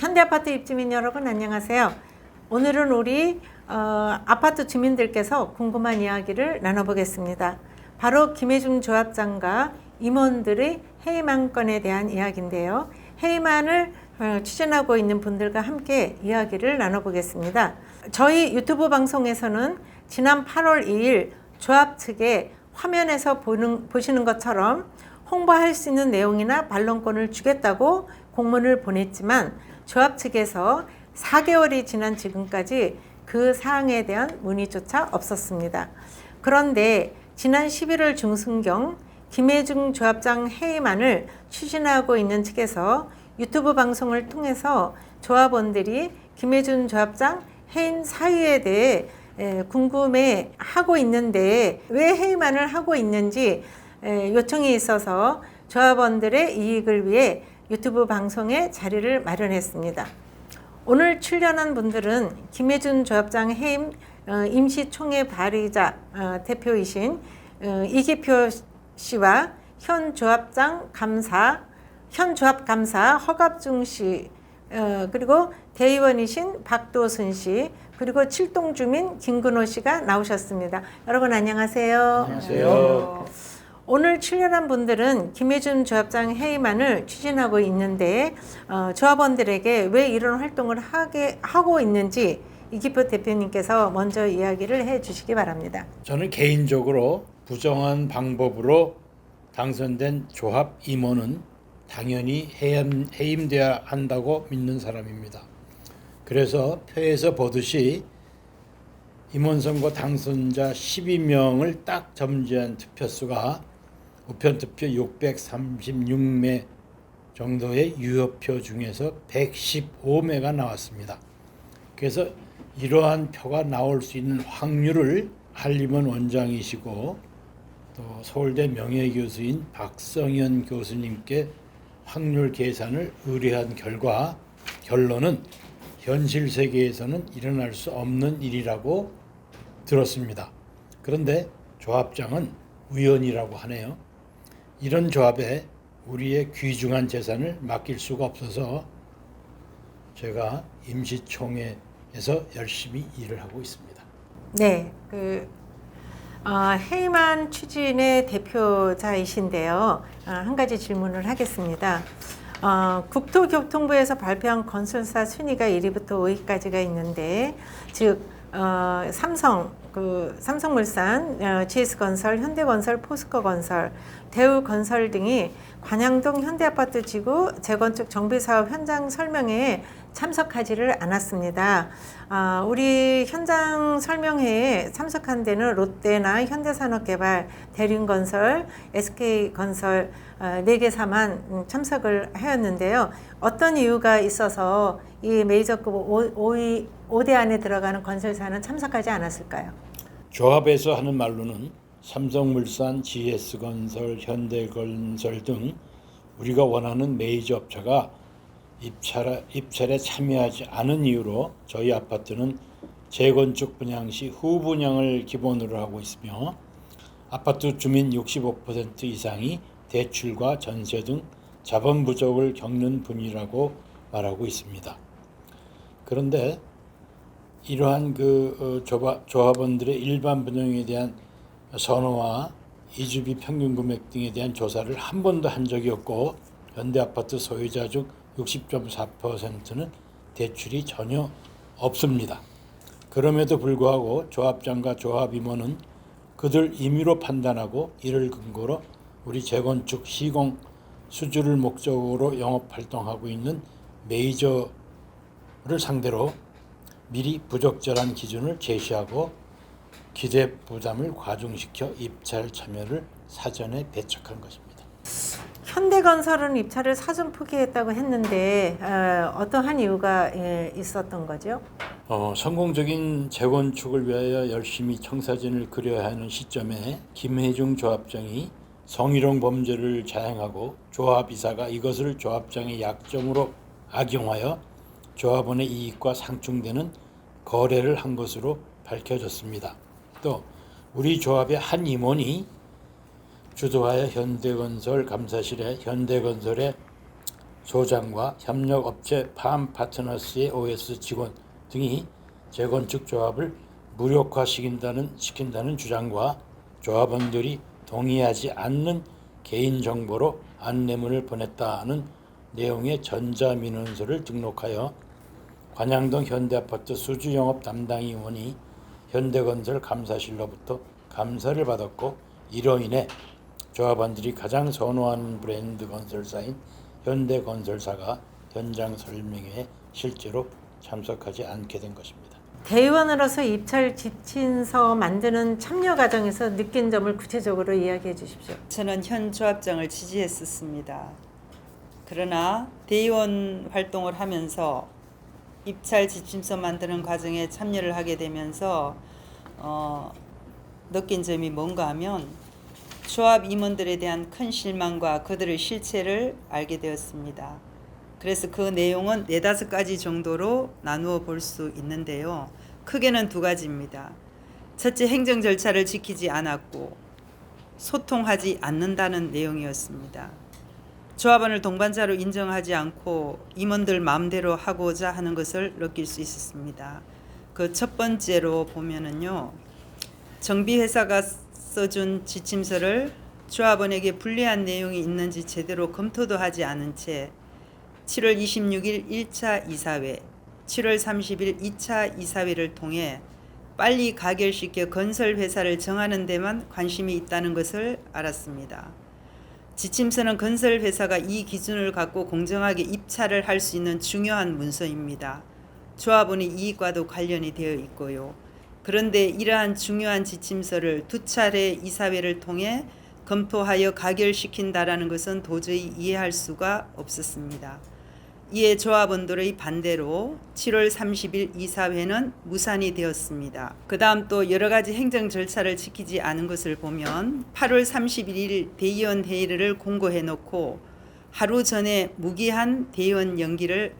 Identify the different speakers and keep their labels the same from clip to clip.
Speaker 1: 현대아파트 입주민 여러분 안녕하세요. 오늘은 우리 아파트 주민들께서 궁금한 이야기를 나눠보겠습니다. 바로 김혜중 조합장과 임원들의 해임안 건에 대한 이야기인데요. 해임안을 추진하고 있는 분들과 함께 이야기를 나눠보겠습니다. 저희 유튜브 방송에서는 지난 8월 2일 조합 측에 화면에서 보시는 것처럼 홍보할 수 있는 내용이나 반론권을 주겠다고 공문을 보냈지만 조합 측에서 4개월이 지난 지금까지 그 사항에 대한 문의조차 없었습니다. 그런데 지난 11월 중순경 김혜중 조합장 해임안을 추진하고 있는 측에서 유튜브 방송을 통해서 조합원들이 김혜중 조합장 해임 사유에 대해 궁금해하고 있는데 왜 해임안을 하고 있는지 요청이 있어서 조합원들의 이익을 위해 유튜브 방송에 자리를 마련했습니다. 오늘 출연한 분들은 김혜중 조합장 해임 임시총회 발의자 대표이신 이기표 씨와 현 조합 감사 허갑중 씨, 그리고 대의원이신 박도순 씨, 그리고 칠동 주민 김근호 씨가 나오셨습니다. 여러분 안녕하세요.
Speaker 2: 안녕하세요.
Speaker 1: 오늘 출연한 분들은 김혜중 조합장 해임안을 추진하고 있는데 조합원들에게 왜 이런 활동을 하고 있는지 이기표 대표님께서 먼저 이야기를 해주시기 바랍니다.
Speaker 2: 저는 개인적으로 부정한 방법으로 당선된 조합 임원은 당연히 해임돼야 한다고 믿는 사람입니다. 그래서 표에서 보듯이 임원 선거 당선자 12명을 딱 점지한 투표수가 우편 투표 636매 정도의 유효표 중에서 115매가 나왔습니다. 그래서 이러한 표가 나올 수 있는 확률을 한림원 원장이시고 또 서울대 명예교수인 박성현 교수님께 확률 계산을 의뢰한 결과 결론은 현실 세계에서는 일어날 수 없는 일이라고 들었습니다. 그런데 조합장은 의원이라고 하네요. 이런 조합에 우리의 귀중한 재산을 맡길 수가 없어서 제가 임시총회에서 열심히 일을 하고 있습니다.
Speaker 1: 네, 해임안 추진의 대표자이신데요. 한 가지 질문을 하겠습니다. 국토교통부에서 발표한 건설사 순위가 1위부터 5위까지가 있는데, 즉 삼성물산, GS건설, 현대건설, 포스코건설, 대우건설 등이 관양동 현대아파트 지구 재건축 정비사업 현장 설명회에 참석하지를 않았습니다. 우리 현장 설명회에 참석한 데는 롯데나 현대산업개발, 대림건설, SK건설 4개사만 참석을 하였는데요. 어떤 이유가 있어서 이 메이저급 5대 안에 들어가는 건설사는 참석하지 않았을까요?
Speaker 2: 조합에서 하는 말로는 삼성물산, GS건설, 현대건설 등 우리가 원하는 메이저 업체가 입찰에 참여하지 않은 이유로 저희 아파트는 재건축 분양 시 후분양을 기본으로 하고 있으며 아파트 주민 65% 이상이 대출과 전세 등 자본 부족을 겪는 분위라고 말하고 있습니다. 그런데 이러한 조합원들의 일반 분양에 대한 선호와 이주비 평균 금액 등에 대한 조사를 한 번도 한 적이 없고 현대아파트 소유자 중 60.4%는 대출이 전혀 없습니다. 그럼에도 불구하고 조합장과 조합 임원은 그들 임의로 판단하고 이를 근거로 우리 재건축 시공 수주를 목적으로 영업 활동하고 있는 메이저를 상대로 미리 부적절한 기준을 제시하고 기대 부담을 과중시켜 입찰 참여를 사전에 배척한 것입니다.
Speaker 1: 현대건설은 입찰을 사전 포기했다고 했는데 어떠한 이유가 있었던 거죠?
Speaker 2: 성공적인 재건축을 위하여 열심히 청사진을 그려야 하는 시점에 김혜중 조합장이 성희롱 범죄를 자행하고 조합이사가 이것을 조합장의 약점으로 악용하여 조합원의 이익과 상충되는 거래를 한 것으로 밝혀졌습니다. 또 우리 조합의 한 임원이 주도하여 현대건설 감사실에 현대건설의 소장과 협력업체 팜파트너스의 OS 직원 등이 재건축 조합을 무력화시킨다는 주장과 조합원들이 동의하지 않는 개인정보로 안내문을 보냈다는 내용의 전자민원서를 등록하여 관양동 현대아파트 수주영업 담당 임원이 현대건설 감사실로부터 감사를 받았고, 이로 인해 조합원들이 가장 선호하는 브랜드 건설사인 현대건설사가 현장 설명회에 실제로 참석하지 않게 된 것입니다.
Speaker 1: 대의원으로서 입찰 지침서 만드는 참여 과정에서 느낀 점을 구체적으로 이야기해 주십시오.
Speaker 3: 저는 현 조합장을 지지했었습니다. 그러나 대의원 활동을 하면서 입찰 지침서 만드는 과정에 참여를 하게 되면서 느낀 점이 뭔가 하면 조합 임원들에 대한 큰 실망과 그들의 실체를 알게 되었습니다. 그래서 그 내용은 4-5가지 정도로 나누어 볼 수 있는데요. 크게는 2가지입니다. 첫째, 행정 절차를 지키지 않았고 소통하지 않는다는 내용이었습니다. 조합원을 동반자로 인정하지 않고 임원들 마음대로 하고자 하는 것을 느낄 수 있었습니다. 그 첫 번째로 보면은요, 정비회사가 써준 지침서를 조합원에게 불리한 내용이 있는지 제대로 검토도 하지 않은 채 7월 26일 1차 이사회, 7월 30일 2차 이사회를 통해 빨리 가결시켜 건설회사를 정하는 데만 관심이 있다는 것을 알았습니다. 지침서는 건설회사가 이 기준을 갖고 공정하게 입찰을 할 수 있는 중요한 문서입니다. 조합원의 이익과도 관련이 되어 있고요. 그런데 이러한 중요한 지침서를 2차례 이사회를 통해 검토하여 가결시킨다라는 것은 도저히 이해할 수가 없었습니다. 이에 조합원들의 반대로 7월 30일 이사회는 무산이 되었습니다. 그 다음 또 여러 가지 행정 절차를 지키지 않은 것을 보면 8월 31일 대의원 회의를 공고해놓고 하루 전에 무기한 대의원 연기를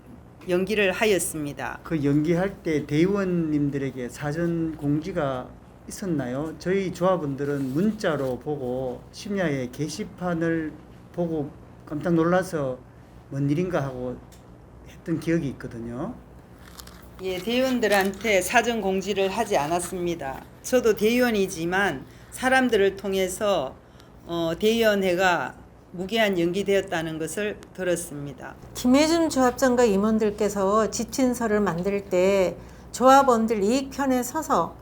Speaker 3: 하였습니다.
Speaker 4: 그 연기할 때 대의원님들에게 사전 공지가 있었나요? 저희 조합원들은 문자로 보고 심야에 게시판을 보고 깜짝 놀라서 뭔 일인가 하고 했던 기억이 있거든요.
Speaker 3: 예, 대의원들한테 사전 공지를 하지 않았습니다. 저도 대의원이지만 사람들을 통해서 대의원회가 무기한 연기되었다는 것을 들었습니다.
Speaker 1: 김혜준 조합장과 임원들께서 지침서를 만들 때 조합원들 이익 편에 서서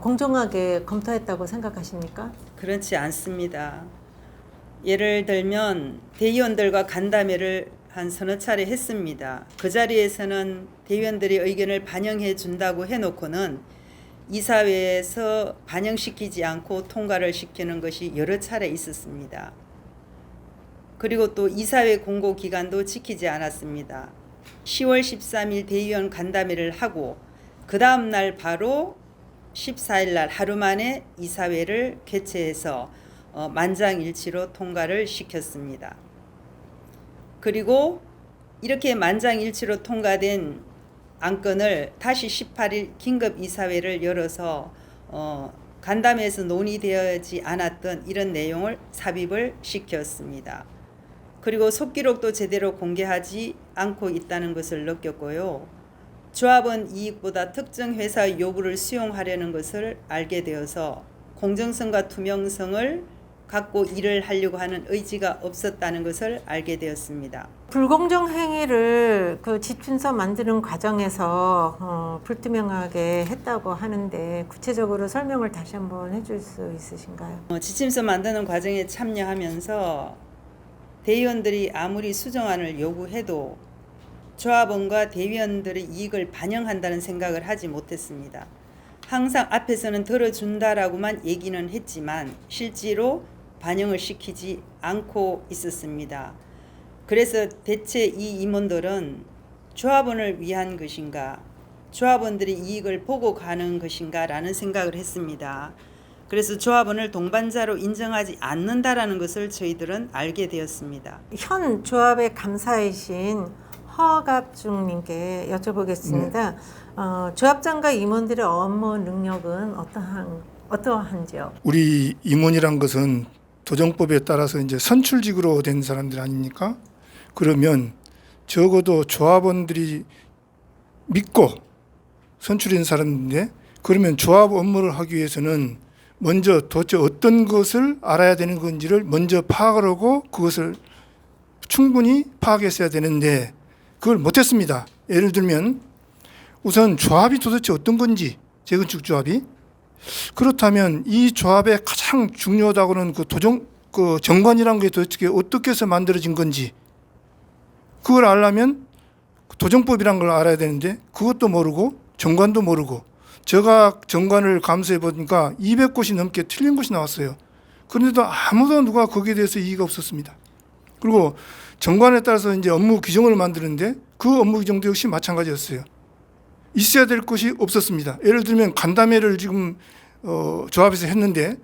Speaker 1: 공정하게 검토했다고 생각하십니까?
Speaker 3: 그렇지 않습니다. 예를 들면 대의원들과 간담회를 한 서너 차례 했습니다. 그 자리에서는 대의원들의 의견을 반영해 준다고 해놓고는 이사회에서 반영시키지 않고 통과를 시키는 것이 여러 차례 있었습니다. 그리고 또 이사회 공고 기간도 지키지 않았습니다. 10월 13일 대의원 간담회를 하고 그 다음 날 바로 14일 날 하루 만에 이사회를 개최해서 만장일치로 통과를 시켰습니다. 그리고 이렇게 만장일치로 통과된 안건을 다시 18일 긴급 이사회를 열어서 간담회에서 논의되지 않았던 이런 내용을 삽입을 시켰습니다. 그리고 속기록도 제대로 공개하지 않고 있다는 것을 느꼈고요. 조합원 이익보다 특정 회사의 요구를 수용하려는 것을 알게 되어서 공정성과 투명성을 갖고 일을 하려고 하는 의지가 없었다는 것을 알게 되었습니다.
Speaker 1: 불공정 행위를 그 지침서 만드는 과정에서 불투명하게 했다고 하는데 구체적으로 설명을 다시 한번 해줄 수 있으신가요?
Speaker 3: 지침서 만드는 과정에 참여하면서 대의원들이 아무리 수정안을 요구해도 조합원과 대의원들의 이익을 반영한다는 생각을 하지 못했습니다. 항상 앞에서는 들어준다라고만 얘기는 했지만 실제로 반영을 시키지 않고 있었습니다. 그래서 대체 이 임원들은 조합원을 위한 것인가, 조합원들의 이익을 보고 가는 것인가 라는 생각을 했습니다. 그래서 조합원을 동반자로 인정하지 않는다라는 것을 저희들은 알게 되었습니다.
Speaker 1: 현 조합의 감사이신 허갑중님께 여쭤보겠습니다. 조합장과 임원들의 업무 능력은 어떠한지요?
Speaker 5: 우리 임원이란 것은 도정법에 따라서 이제 선출직으로 된 사람들 아닙니까? 그러면 적어도 조합원들이 믿고 선출된 사람인데, 그러면 조합 업무를 하기 위해서는 먼저 도대체 어떤 것을 알아야 되는 건지를 먼저 파악을 하고 그것을 충분히 파악했어야 되는데 그걸 못했습니다. 예를 들면 우선 조합이 도대체 어떤 건지, 재건축 조합이, 그렇다면 이 조합의 가장 중요하다고는 그 정관이라는 게 도대체 어떻게 해서 만들어진 건지, 그걸 알려면 도정법이란 걸 알아야 되는데 그것도 모르고 정관도 모르고, 제가 정관을 감수해 보니까 200곳이 넘게 틀린 곳이 나왔어요. 그런데도 아무도 누가 거기에 대해서 이의가 없었습니다. 그리고 정관에 따라서 이제 업무 규정을 만드는데 그 업무 규정도 역시 마찬가지였어요. 있어야 될 것이 없었습니다. 예를 들면 간담회를 지금 조합에서 했는데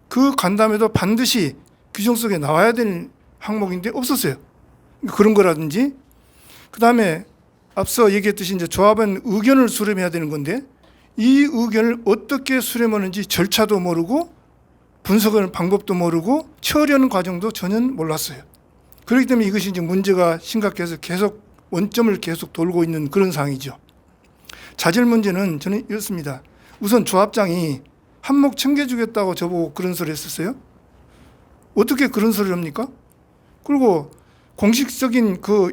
Speaker 5: 그 간담회도 반드시 규정 속에 나와야 되는 항목인데 없었어요. 그런 거라든지, 그 다음에 앞서 얘기했듯이 이제 조합은 의견을 수렴해야 되는 건데 이 의견을 어떻게 수렴하는지 절차도 모르고 분석하는 방법도 모르고 처리하는 과정도 전혀 몰랐어요. 그렇기 때문에 이것이 이제 문제가 심각해서 계속 원점을 계속 돌고 있는 그런 상황이죠. 자질 문제는 저는 이렇습니다. 우선 조합장이 한몫 챙겨주겠다고 저보고 그런 소리 했었어요. 어떻게 그런 소리를 합니까? 그리고 공식적인 그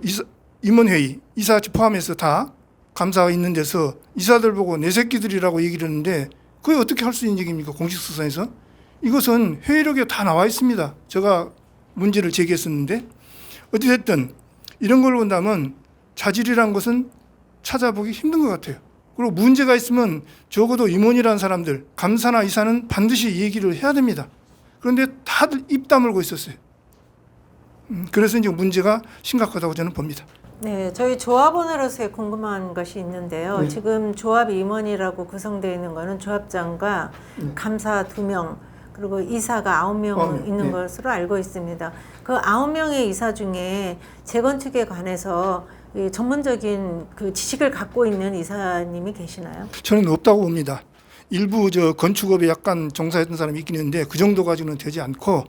Speaker 5: 임원회의, 이사같이 포함해서 다 감사가 있는 데서 이사들 보고 내 새끼들이라고 얘기를 했는데 그게 어떻게 할 수 있는 얘기입니까? 공식수사에서. 이것은 회의록에 다 나와 있습니다. 제가 문제를 제기했었는데, 어찌됐든 이런 걸 본다면 자질이란 것은 찾아보기 힘든 것 같아요. 그리고 문제가 있으면 적어도 임원이라는 사람들, 감사나 이사는 반드시 얘기를 해야 됩니다. 그런데 다들 입 다물고 있었어요. 그래서 이제 문제가 심각하다고 저는 봅니다.
Speaker 1: 네, 저희 조합원으로서의 궁금한 것이 있는데요.
Speaker 5: 네.
Speaker 1: 지금 조합 임원이라고 구성되어 있는 거는 조합장과 감사 2명, 그리고 이사가 9명 있는
Speaker 5: 네.
Speaker 1: 것으로 알고 있습니다. 그 9명의 이사 중에 재건축에 관해서 이 전문적인 그 지식을 갖고 있는 이사님이 계시나요?
Speaker 5: 저는 없다고 봅니다. 일부 건축업에 약간 종사했던 사람이 있긴 있는데 그 정도 가지고는 되지 않고,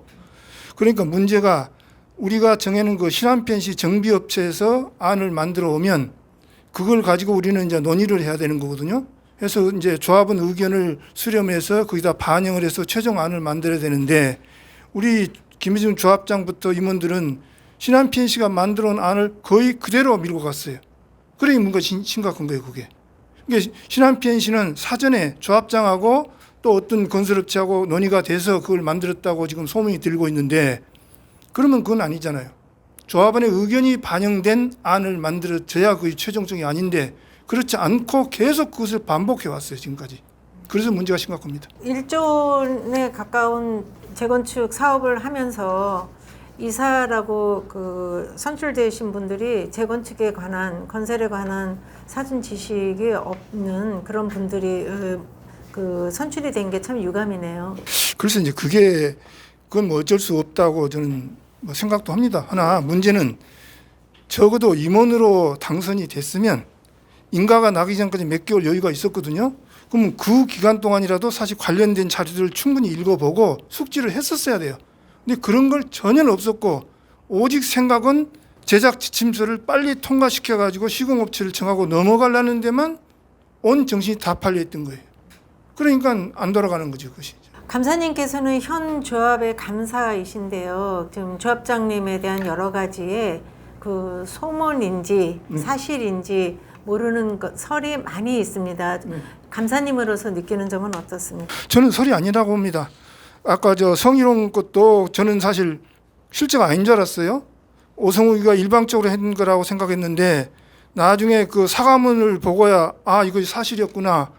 Speaker 5: 그러니까 문제가 우리가 정해놓은 그 신안편시 정비업체에서 안을 만들어 오면 그걸 가지고 우리는 이제 논의를 해야 되는 거거든요. 그래서 이제 조합은 의견을 수렴해서 거기다 반영을 해서 최종안을 만들어야 되는데, 우리 김희중 조합장부터 임원들은 신안편시가 만들어 온 안을 거의 그대로 밀고 갔어요. 그러니 뭔가 심각한 거예요, 그게. 그러니까 신안편시는 사전에 조합장하고 또 어떤 건설업체하고 논의가 돼서 그걸 만들었다고 지금 소문이 들고 있는데, 그러면 그건 아니잖아요. 조합원의 의견이 반영된 안을 만들어져야 그게 최종적이 아닌데 그렇지 않고 계속 그것을 반복해 왔어요, 지금까지. 그래서 문제가 심각합니다.
Speaker 1: 1조에 가까운 재건축 사업을 하면서 이사라고 그 선출되신 분들이 재건축에 관한, 건설에 관한 사전 지식이 없는 그런 분들이 그 선출이 된 게 참 유감이네요.
Speaker 5: 그래서 이제 그건 뭐 어쩔 수 없다고 저는 뭐 생각도 합니다. 하나 문제는 적어도 임원으로 당선이 됐으면 인가가 나기 전까지 몇 개월 여유가 있었거든요. 그러면 그 기간 동안이라도 사실 관련된 자료들을 충분히 읽어보고 숙지를 했었어야 돼요. 근데 그런 걸 전혀 없었고 오직 생각은 제작 지침서를 빨리 통과시켜가지고 시공업체를 정하고 넘어가려는 데만 온 정신이 다 팔려있던 거예요. 그러니까 안 돌아가는 거죠, 그것이.
Speaker 1: 감사님께서는 현 조합의 감사이신데요. 지금 조합장님에 대한 여러 가지의 그 소문인지 사실인지 모르는 설이 많이 있습니다. 감사님으로서 느끼는 점은 어떻습니까?
Speaker 5: 저는 설이 아니라고 봅니다. 아까 성희롱 것도 저는 사실 실제가 아닌 줄 알았어요. 오성욱이가 일방적으로 한 거라고 생각했는데 나중에 그 사과문을 보고야 이것이 사실이었구나.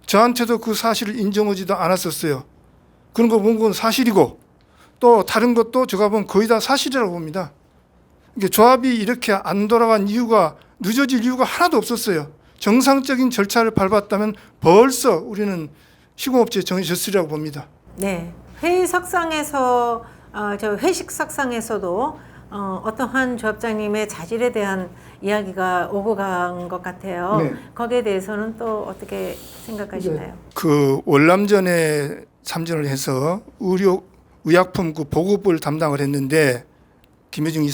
Speaker 5: 저한테도 그 사실을 인정하지도 않았었어요. 그런 거 본 건 사실이고 또 다른 것도 제가 보면 거의 다 사실이라고 봅니다. 이게 조합이 이렇게 안 돌아간 이유가, 늦어질 이유가 하나도 없었어요. 정상적인 절차를 밟았다면 벌써 우리는 시공업체에 정해졌으리라고 봅니다.
Speaker 1: 네, 회의석상에서 회식석상에서도 어떠한 조합장님의 자질에 대한 이야기가 오고 간 것 같아요.
Speaker 5: 네.
Speaker 1: 거기에 대해서는 또 어떻게 생각하시나요?
Speaker 5: 그 월남전에 참전을 해서 의약품 그 보급을 담당을 했는데 김혜중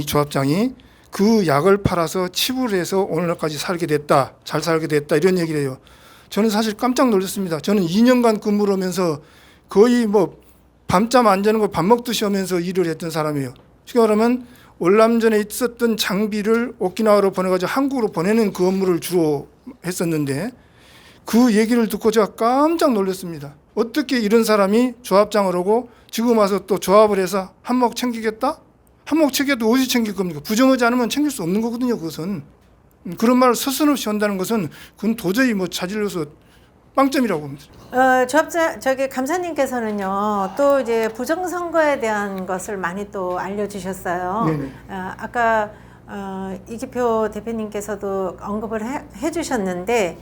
Speaker 5: 조합장이 그 약을 팔아서 치부를 해서 오늘날까지 살게 됐다, 잘 살게 됐다 이런 얘기를 해요. 저는 사실 깜짝 놀랐습니다. 저는 2년간 근무를 하면서 거의 뭐 밤잠 안 자는 거 밥 먹듯이 하면서 일을 했던 사람이에요. 쉽게 말하면 월남전에 있었던 장비를 오키나와로 보내가지고 한국으로 보내는 그 업무를 주로 했었는데 그 얘기를 듣고 제가 깜짝 놀랐습니다. 어떻게 이런 사람이 조합장을 하고 지금 와서 또 조합을 해서 한몫 챙기겠다? 한몫 챙겨도 어디서 챙길 겁니까? 부정하지 않으면 챙길 수 없는 거거든요. 그것은. 그런 말을 서슴없이 한다는 것은 그건 도저히 뭐 자질로서 빵점이라고 봅니다.
Speaker 1: 감사님께서는요, 또 이제 부정선거에 대한 것을 많이 또 알려주셨어요.
Speaker 5: 네네.
Speaker 1: 아까 이기표 대표님께서도 언급을 해주셨는데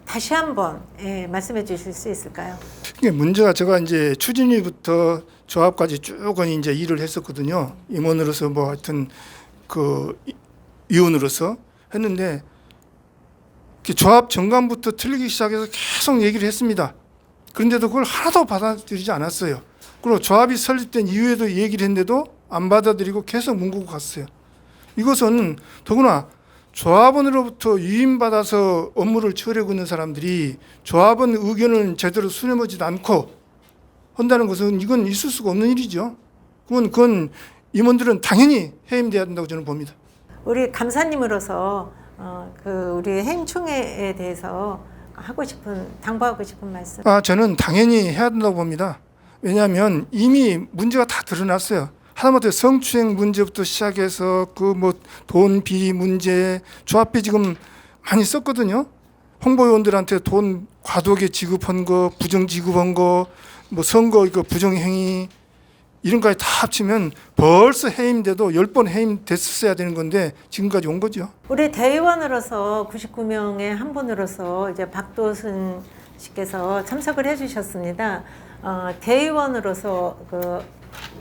Speaker 1: 다시 한번 말씀해 주실 수 있을까요?
Speaker 5: 이게 문제가 제가 이제 추진위부터 조합까지 쭉 이제 일을 했었거든요. 임원으로서 뭐 하여튼 그 위원으로서 했는데 조합 정관부터 틀리기 시작해서 계속 얘기를 했습니다. 그런데도 그걸 하나도 받아들이지 않았어요. 그리고 조합이 설립된 이후에도 얘기를 했는데도 안 받아들이고 계속 문구고 갔어요. 이것은 더구나 조합원으로부터 위임받아서 업무를 처리하고 있는 사람들이 조합원 의견을 제대로 수렴하지도 않고 한다는 것은 이건 있을 수가 없는 일이죠. 그건 임원들은 당연히 해임돼야 된다고 저는 봅니다.
Speaker 1: 우리 감사님으로서 우리 해임총회에 대해서 당부하고 싶은 말씀.
Speaker 5: 저는 당연히 해야 된다고 봅니다. 왜냐하면 이미 문제가 다 드러났어요. 하다못해 성추행 문제부터 시작해서 그 뭐 돈 비리 문제, 조합비 지금 많이 썼거든요. 홍보위원들한테 돈 과도하게 지급한 거, 부정 지급한 거, 뭐 선거 이거 부정행위 이런 거까지 다 합치면 벌써 해임돼도 10번 해임됐었어야 되는 건데 지금까지 온 거죠.
Speaker 1: 우리 대의원으로서 99명의 한 분으로서 이제 박도순 씨께서 참석을 해주셨습니다. 대의원으로서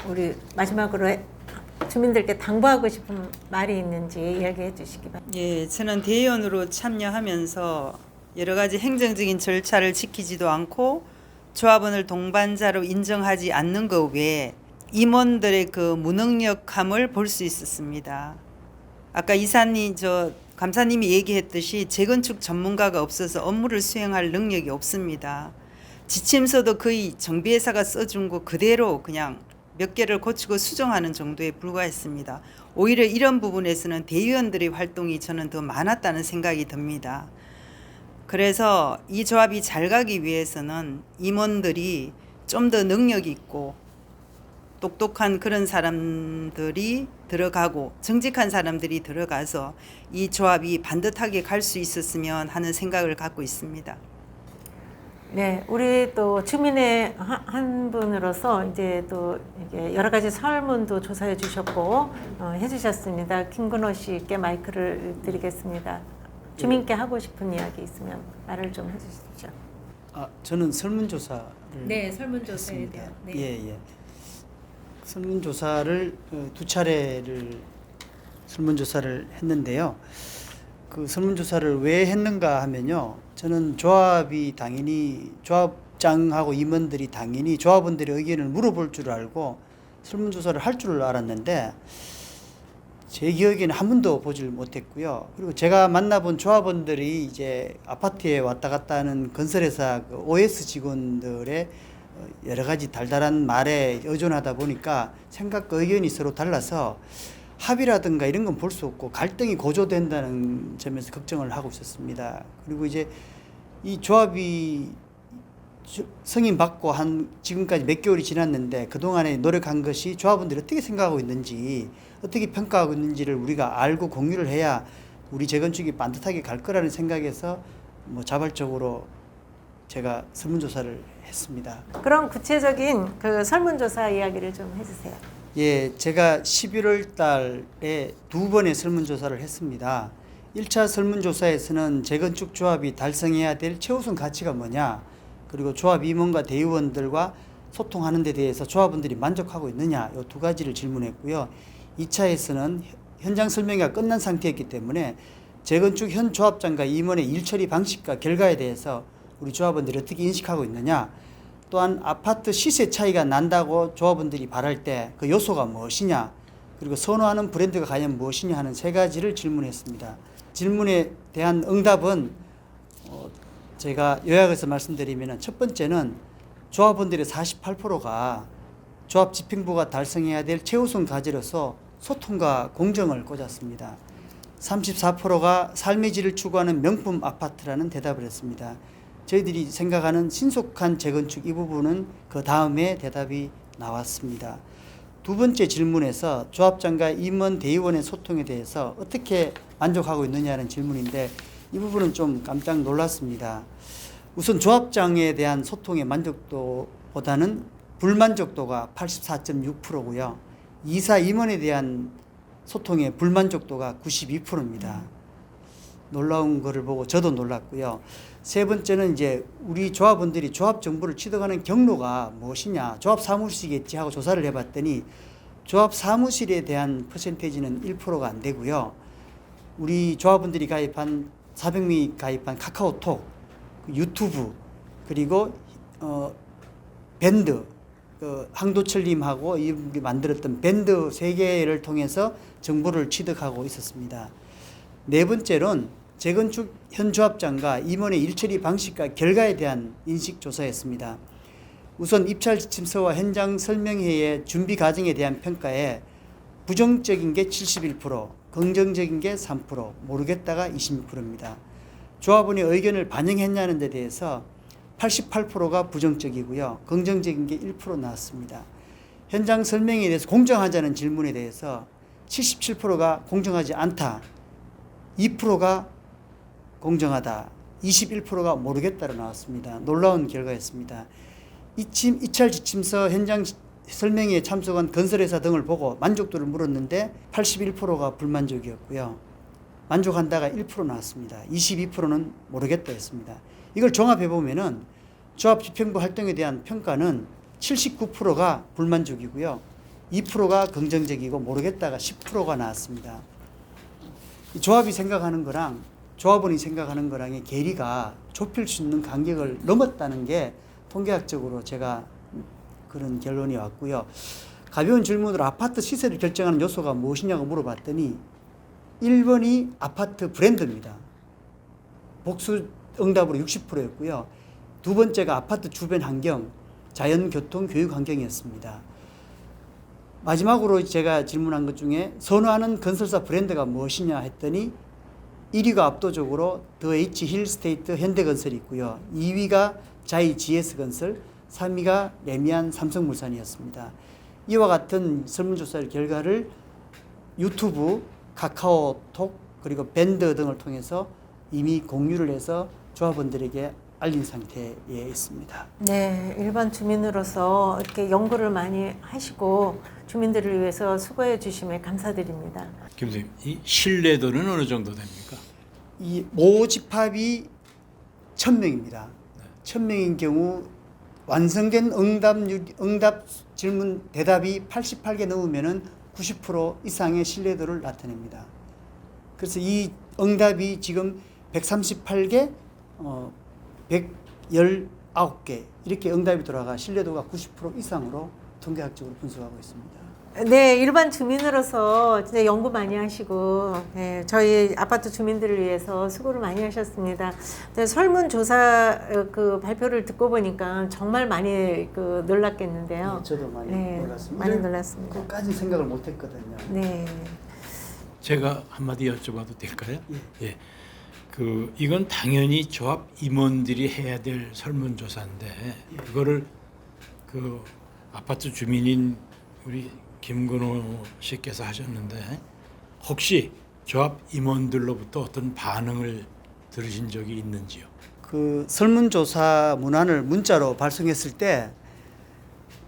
Speaker 1: 우리 마지막으로 주민들께 당부하고 싶은 말이 있는지 이야기해 주시기 바랍니다.
Speaker 3: 예, 저는 대의원으로 참여하면서 여러 가지 행정적인 절차를 지키지도 않고 조합원을 동반자로 인정하지 않는 것 외에 임원들의 그 무능력함을 볼 수 있었습니다. 아까 감사님이 얘기했듯이 재건축 전문가가 없어서 업무를 수행할 능력이 없습니다. 지침서도 거의 정비회사가 써준 거 그대로 그냥 몇 개를 고치고 수정하는 정도에 불과했습니다. 오히려 이런 부분에서는 대의원들의 활동이 저는 더 많았다는 생각이 듭니다. 그래서 이 조합이 잘 가기 위해서는 임원들이 좀 더 능력 있고 똑똑한 그런 사람들이 들어가고 정직한 사람들이 들어가서 이 조합이 반듯하게 갈 수 있었으면 하는 생각을 갖고 있습니다.
Speaker 1: 네, 우리 또 주민의 한 분으로서 이제 또 이게 여러 가지 설문도 조사해 주셨고 해주셨습니다. 김근호 씨께 마이크를 드리겠습니다. 주민께 하고 싶은 이야기 있으면 말을 좀 해주십시오.
Speaker 4: 저는 설문조사를
Speaker 1: 네, 설문조사에
Speaker 4: 했습니다.
Speaker 1: 대한. 네.
Speaker 4: 예. 설문조사를 두 차례를 설문조사를 했는데요. 그 설문조사를 왜 했는가 하면요. 저는 조합이 당연히 조합장하고 임원들이 당연히 조합원들의 의견을 물어볼 줄 알고 설문조사를 할 줄 알았는데 제 기억에는 한 번도 보질 못했고요. 그리고 제가 만나본 조합원들이 이제 아파트에 왔다 갔다 하는 건설회사 그 OS 직원들의 여러 가지 달달한 말에 의존하다 보니까 생각과 의견이 서로 달라서 합의라든가 이런 건 볼 수 없고 갈등이 고조된다는 점에서 걱정을 하고 있었습니다. 그리고 이제 이 조합이 승인 받고 한 지금까지 몇 개월이 지났는데 그동안에 노력한 것이 조합원들이 어떻게 생각하고 있는지 어떻게 평가하고 있는지를 우리가 알고 공유를 해야 우리 재건축이 반듯하게 갈 거라는 생각에서 뭐 자발적으로 제가 설문조사를 했습니다.
Speaker 1: 그럼 구체적인 그 설문조사 이야기를 좀 해주세요.
Speaker 4: 예, 제가 11월 달에 두 번의 설문조사를 했습니다. 1차 설문조사에서는 재건축 조합이 달성해야 될 최우선 가치가 뭐냐, 그리고 조합 임원과 대의원들과 소통하는 데 대해서 조합원들이 만족하고 있느냐, 이 두 가지를 질문했고요. 2차에서는 현장 설명회가 끝난 상태였기 때문에 재건축 현 조합장과 임원의 일 처리 방식과 결과에 대해서 우리 조합원들이 어떻게 인식하고 있느냐, 또한 아파트 시세 차이가 난다고 조합원들이 바랄 때 그 요소가 무엇이냐, 그리고 선호하는 브랜드가 과연 무엇이냐 하는 세 가지를 질문했습니다. 질문에 대한 응답은 제가 요약해서 말씀드리면 첫 번째는 조합원들의 48%가 조합 집행부가 달성해야 될 최우선 과제로서 소통과 공정을 꽂았습니다. 34%가 삶의 질을 추구하는 명품 아파트라는 대답을 했습니다. 저희들이 생각하는 신속한 재건축 이 부분은 그 다음에 대답이 나왔습니다. 두 번째 질문에서 조합장과 임원 대의원의 소통에 대해서 어떻게 만족하고 있느냐는 질문인데 이 부분은 좀 깜짝 놀랐습니다. 우선 조합장에 대한 소통의 만족도보다는 불만족도가 84.6%고요. 이사 임원에 대한 소통의 불만족도가 92%입니다. 놀라운 것을 보고 저도 놀랐고요. 세 번째는 이제 우리 조합원들이 조합 정보를 취득하는 경로가 무엇이냐, 조합 사무실이겠지 하고 조사를 해봤더니 조합 사무실에 대한 퍼센테이지는 1%가 안 되고요. 우리 조합원들이 가입한 400명이 가입한 카카오톡, 유튜브, 그리고 밴드, 항도철님하고 이분이 만들었던 밴드 3개를 통해서 정보를 취득하고 있었습니다. 네 번째로는 재건축 현 조합장과 임원의 일처리 방식과 결과에 대한 인식 조사였습니다. 우선 입찰 지침서와 현장 설명회의 준비 과정에 대한 평가에 부정적인 게 71%, 긍정적인 게 3%, 모르겠다가 26%입니다. 조합원의 의견을 반영했냐는 데 대해서 88%가 부정적이고요. 긍정적인 게 1% 나왔습니다. 현장 설명에 대해서 공정하자는 질문에 대해서 77%가 공정하지 않다, 2%가 공정하다, 21%가 모르겠다로 나왔습니다. 놀라운 결과였습니다. 입찰 지침서 현장 설명회에 참석한 건설회사 등을 보고 만족도를 물었는데 81%가 불만족이었고요. 만족한다가 1% 나왔습니다. 22%는 모르겠다였습니다. 이걸 종합해 보면은 조합 집행부 활동에 대한 평가는 79%가 불만족이고요. 2%가 긍정적이고 모르겠다가 10%가 나왔습니다. 조합이 생각하는 거랑 조합원이 생각하는 거랑의 괴리가 좁힐 수 있는 간격을 넘었다는 게 통계학적으로 제가 그런 결론이 왔고요. 가벼운 질문으로 아파트 시세를 결정하는 요소가 무엇이냐고 물어봤더니 1번이 아파트 브랜드입니다. 복수 응답으로 60%였고요. 두 번째가 아파트 주변 환경, 자연, 교통, 교육 환경이었습니다. 마지막으로 제가 질문한 것 중에 선호하는 건설사 브랜드가 무엇이냐 했더니 1위가 압도적으로 더 H 힐스테이트 현대건설이 있고요. 2위가 자이 GS건설, 3위가 레미안 삼성물산이었습니다. 이와 같은 설문조사 결과를 유튜브, 카카오톡, 그리고 밴드 등을 통해서 이미 공유를 해서 조합원들에게 알린 상태에 있습니다.
Speaker 1: 네, 일반 주민으로서 이렇게 연구를 많이 하시고 주민들을 위해서 수고해 주심에 감사드립니다.
Speaker 2: 김 선생님, 이 신뢰도는 어느 정도 됩니까?
Speaker 4: 이 모집합이 1000명입니다. 1000명인 경우 완성된 응답 질문 대답이 88개 넘으면은 90% 이상의 신뢰도를 나타냅니다. 그래서 이 응답이 지금 138개, 119개 이렇게 응답이 돌아가 신뢰도가 90% 이상으로 통계학적으로 분석하고 있습니다.
Speaker 1: 네, 일반 주민으로서 진짜 연구 많이 하시고 네, 저희 아파트 주민들을 위해서 수고를 많이 하셨습니다. 네, 설문조사 그 발표를 듣고 보니까 정말 많이 놀랐겠는데요.
Speaker 4: 네, 저도 많이 놀랐습니다.
Speaker 1: 많이 놀랐습니다.
Speaker 4: 그까지 생각을 못했거든요.
Speaker 1: 네.
Speaker 2: 제가 한마디 여쭤봐도 될까요?
Speaker 4: 예.
Speaker 2: 이건 당연히 조합 임원들이 해야 될 설문조사인데 그거를 아파트 주민인 우리 김근호 씨께서 하셨는데 혹시 조합 임원들로부터 어떤 반응을 들으신 적이 있는지요?
Speaker 4: 그 설문조사 문안을 문자로 발송했을 때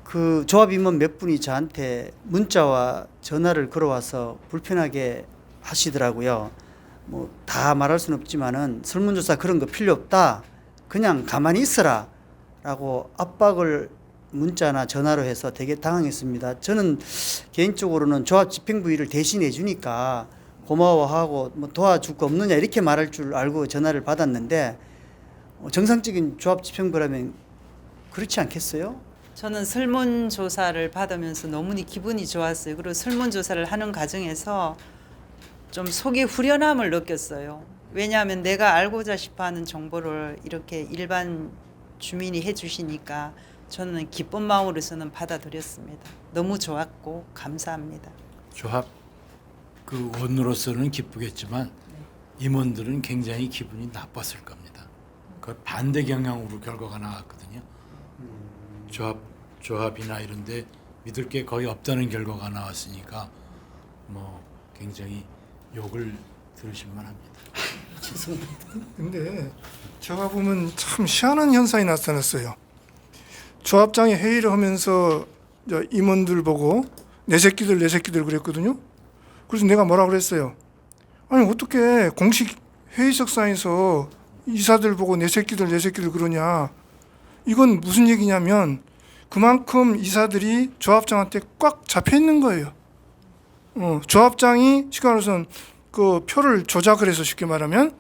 Speaker 4: 그 조합 임원 몇 분이 저한테 문자와 전화를 걸어와서 불편하게 하시더라고요. 뭐 다 말할 수는 없지만은 설문조사 그런 거 필요 없다. 그냥 가만히 있어라. 라고 압박을 문자나 전화로 해서 되게 당황했습니다. 저는 개인적으로는 조합 집행부 일을 대신해 주니까 고마워하고 뭐 도와줄 거 없느냐 이렇게 말할 줄 알고 전화를 받았는데 정상적인 조합 집행부라면 그렇지 않겠어요?
Speaker 3: 저는 설문조사를 받으면서 너무나 기분이 좋았어요. 그리고 설문조사를 하는 과정에서 좀 속이 후련함을 느꼈어요. 왜냐하면 내가 알고자 싶어하는 정보를 이렇게 일반 주민이 해주시니까 저는 기쁜 마음으로서는 받아들였습니다. 너무 좋았고 감사합니다.
Speaker 2: 조합 그 원으로서는 기쁘겠지만 임원들은 굉장히 기분이 나빴을 겁니다. 그 반대 경향으로 결과가 나왔거든요. 조합이나 이런데 믿을 게 거의 없다는 결과가 나왔으니까 뭐 굉장히 욕을 들으실 만합니다.
Speaker 5: 근데 제가 보면 참 희한한 현상이 나타났어요. 조합장이 회의를 하면서 이제 임원들 보고 내 새끼들 그랬거든요. 그래서 내가 뭐라 그랬어요. 아니 어떻게 공식 회의석상에서 이사들 보고 내 새끼들 그러냐. 이건 무슨 얘기냐면 그만큼 이사들이 조합장한테 꽉 잡혀 있는 거예요. 조합장이 시간으로선 그 표를 조작을 해서 쉽게 말하면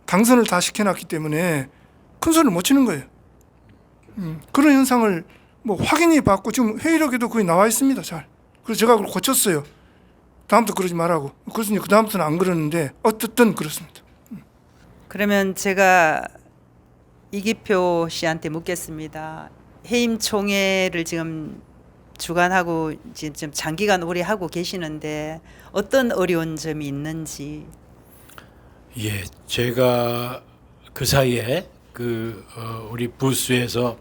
Speaker 5: 당선을 다 시켜놨기 때문에 큰 소리를 못 치는 거예요. 그런 현상을 뭐 확인이 받고 지금 회의록에도 거의 나와 있습니다. 잘. 그래서 제가 그걸 고쳤어요. 다음부터 그러지 말라고. 그래서 그 다음부터는 안 그러는데 어쨌든 그렇습니다.
Speaker 3: 그러면 제가 이기표 씨한테 묻겠습니다. 해임 총회를 지금 주관하고 지금 장기간 오래 하고 계시는데 어떤 어려운 점이 있는지.
Speaker 2: 예, 제가 그 사이에 우리 부스에서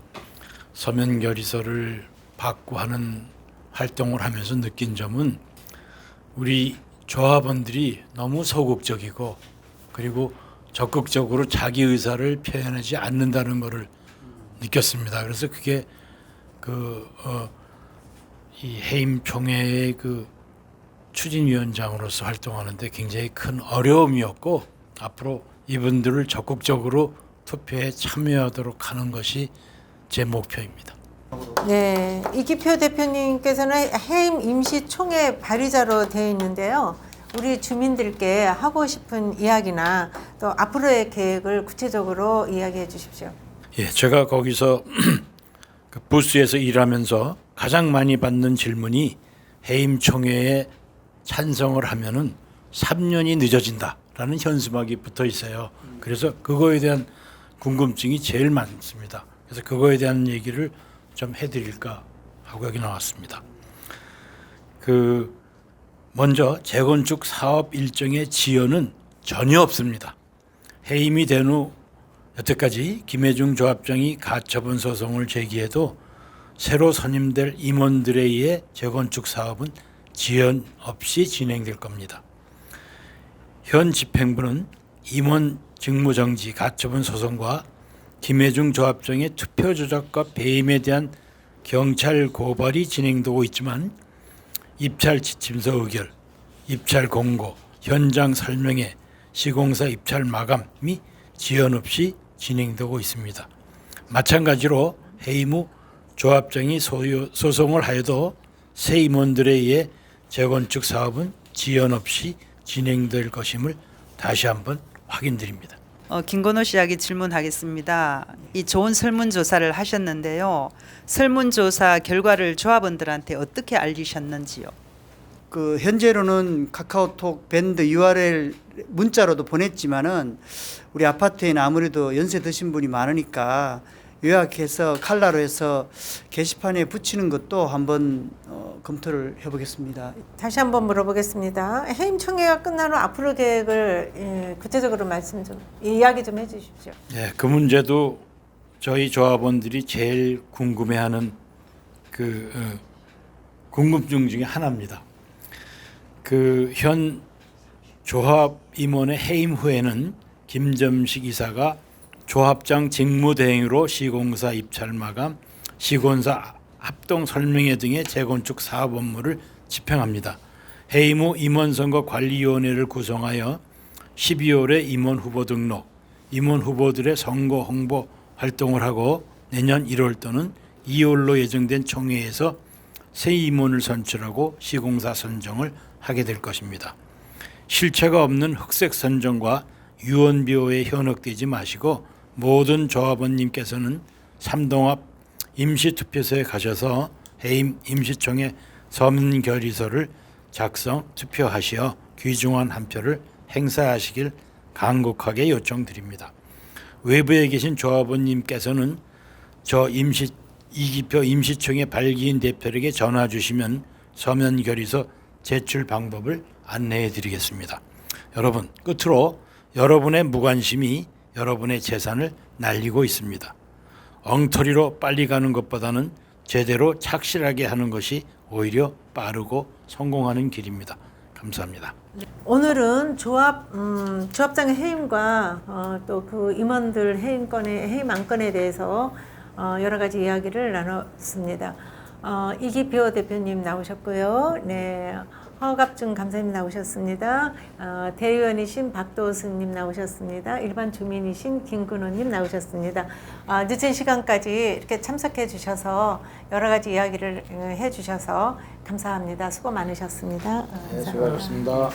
Speaker 2: 서면 결의서를 받고 하는 활동을 하면서 느낀 점은 우리 조합원들이 너무 소극적이고 그리고 적극적으로 자기 의사를 표현하지 않는다는 것을 느꼈습니다. 그래서 그게 이 해임 총회의 추진위원장으로서 활동하는데 굉장히 큰 어려움이었고 앞으로 이분들을 적극적으로 투표에 참여하도록 하는 것이 제 목표입니다.
Speaker 1: 네, 이기표 대표님께서는 해임 임시총회 발의자로 되어 있는데요. 우리 주민들께 하고 싶은 이야기나 또 앞으로의 계획을 구체적으로 이야기해 주십시오.
Speaker 2: 예, 제가 거기서 그 부스에서 일하면서 가장 많이 받는 질문이 해임 총회에 찬성을 하면은 3년이 늦어진다라는 현수막이 붙어 있어요. 그래서 그거에 대한 궁금증이 제일 많습니다. 그래서 그거에 대한 얘기를 좀 해드릴까 하고 여기 나왔습니다. 먼저 재건축 사업 일정의 지연은 전혀 없습니다. 해임이 된 후 여태까지 김혜중 조합장이 가처분 소송을 제기해도 새로 선임될 임원들에 의해 재건축 사업은 지연 없이 진행될 겁니다. 현 집행부는 임원 직무정지 가처분 소송과 김혜중 조합장의 투표 조작과 배임에 대한 경찰 고발이 진행되고 있지만 입찰 지침서 의결, 입찰 공고, 현장 설명회, 시공사 입찰 마감이 지연 없이 진행되고 있습니다. 마찬가지로 해임 후 조합장이 소송을 하여도 새 임원들에 의해 재건축 사업은 지연 없이 진행될 것임을 다시 한번 확인드립니다.
Speaker 3: 김건호 씨에게 질문하겠습니다. 이 좋은 설문조사를 하셨는데요. 설문조사 결과를 조합원들한테 어떻게 알리셨는지요?
Speaker 4: 현재로는 카카오톡 밴드 URL 문자로도 보냈지만은 우리 아파트에는 아무래도 연세 드신 분이 많으니까 요약해서 칼라로 해서 게시판에 붙이는 것도 한번 검토를 해보겠습니다.
Speaker 1: 다시 한번 물어보겠습니다. 해임 총회가 끝난 후 앞으로 계획을 구체적으로 이야기 좀 해주십시오.
Speaker 2: 네, 그 문제도 저희 조합원들이 제일 궁금해하는 궁금증 중에 하나입니다. 현 조합 임원의 해임 후에는 김점식 이사가 조합장 직무대행으로 시공사 입찰 마감, 시공사 합동 설명회 등의 재건축 사업 업무를 집행합니다. 해임 후 임원선거관리위원회를 구성하여 12월에 임원 후보 등록, 임원 후보들의 선거 홍보 활동을 하고 내년 1월 또는 2월로 예정된 총회에서 새 임원을 선출하고 시공사 선정을 하게 될 것입니다. 실체가 없는 흑색 선정과 유언비어에 현혹되지 마시고 모든 조합원님께서는 삼동합 임시투표소에 가셔서 해임 임시총회 서면 결의서를 작성 투표하시어 귀중한 한 표를 행사하시길 간곡하게 요청드립니다. 외부에 계신 조합원님께서는 저 이기표 임시총회 발기인 대표에게 전화 주시면 서면 결의서 제출 방법을 안내해 드리겠습니다. 여러분, 끝으로 여러분의 무관심이 여러분의 재산을 날리고 있습니다. 엉터리로 빨리 가는 것보다는 제대로 착실하게 하는 것이 오히려 빠르고 성공하는 길입니다. 감사합니다.
Speaker 1: 오늘은 조합장의 해임과 또 그 임원들 해임 안건에 대해서 여러 가지 이야기를 나눴습니다. 이기표 대표님 나오셨고요. 네, 허갑준 감사님 나오셨습니다. 대의원이신 박도승님 나오셨습니다. 일반 주민이신 김근호님 나오셨습니다. 늦은 시간까지 이렇게 참석해 주셔서 여러 가지 이야기를 해 주셔서 감사합니다. 수고 많으셨습니다.
Speaker 2: 네, 수고하셨습니다.